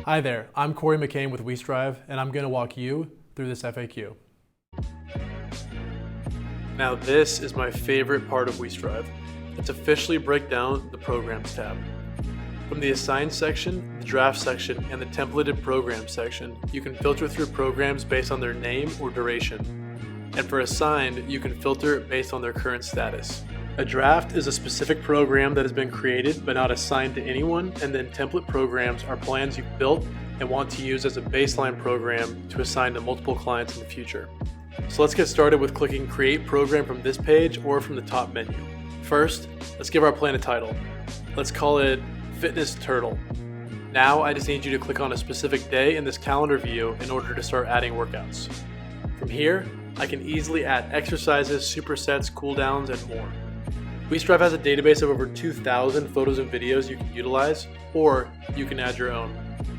Hi there, I'm Corey McCain with WeStrive, and I'm going to walk you through this FAQ. Now this is my favorite part of WeStrive. It's officially break down the Programs tab. From the Assign section, the Draft section, and the Templated Programs section, you can filter through programs based on their name or duration. And for Assigned, you can filter based on their current status. A draft is a specific program that has been created but not assigned to anyone, and then template programs are plans you've built and want to use as a baseline program to assign to multiple clients in the future. So let's get started with clicking Create Program from this page or from the top menu. First, let's give our plan a title. Let's call it Fitness Turtle. Now I just need you to click on a specific day in this calendar view in order to start adding workouts. From here, I can easily add exercises, supersets, cooldowns, and more. WeStrive has a database of over 2,000 photos and videos you can utilize, or you can add your own.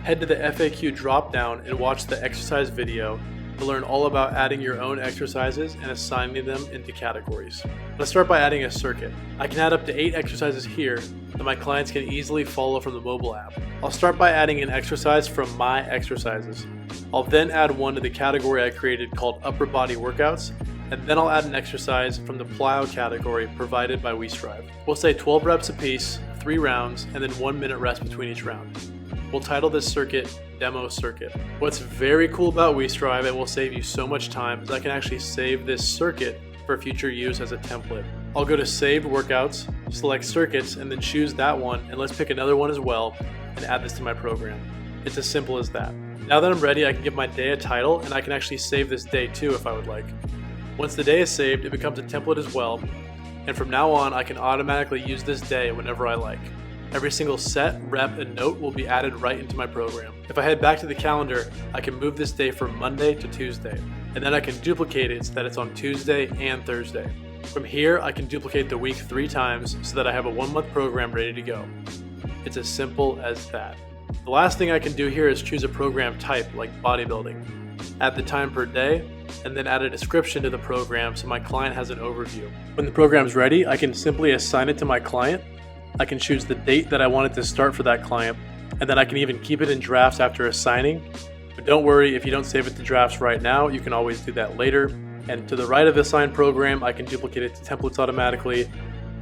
Head to the FAQ drop-down and watch the exercise video to learn all about adding your own exercises and assigning them into categories. Let's start by adding a circuit. I can add up to 8 exercises here that my clients can easily follow from the mobile app. I'll start by adding an exercise from My Exercises. I'll then add one to the category I created called Upper Body Workouts, and then I'll add an exercise from the plyo category provided by WeStrive. We'll say 12 reps apiece, 3 rounds, and then 1 minute rest between each round. We'll title this circuit Demo Circuit. What's very cool about WeStrive and will save you so much time is I can actually save this circuit for future use as a template. I'll go to Saved Workouts, select Circuits, and then choose that one, and let's pick another one as well and add this to my program. It's as simple as that. Now that I'm ready, I can give my day a title, and I can actually save this day too if I would like. Once the day is saved, it becomes a template as well, and from now on I can automatically use this day whenever I like. Every single set, rep, and note will be added right into my program. If I head back to the calendar, I can move this day from Monday to Tuesday, and then I can duplicate it so that it's on Tuesday and Thursday. From here, I can duplicate the week 3 times so that I have a 1-month program ready to go. It's as simple as that. The last thing I can do here is choose a program type like bodybuilding, add the time per day, and then add a description to the program so my client has an overview. When the program's ready, I can simply assign it to my client. I can choose the date that I want it to start for that client, and then I can even keep it in drafts after assigning. But don't worry, if you don't save it to drafts right now, you can always do that later. And to the right of the assigned program, I can duplicate it to templates automatically,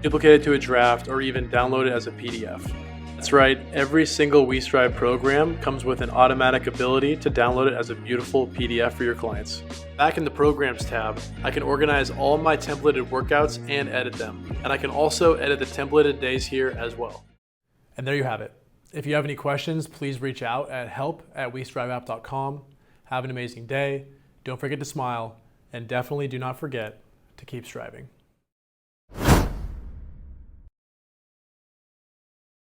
duplicate it to a draft, or even download it as a PDF. That's right, every single WeStrive program comes with an automatic ability to download it as a beautiful PDF for your clients. Back in the Programs tab, I can organize all my templated workouts and edit them. And I can also edit the templated days here as well. And there you have it. If you have any questions, please reach out at help@westriveapp.com. Have an amazing day. Don't forget to smile, and definitely do not forget to keep striving.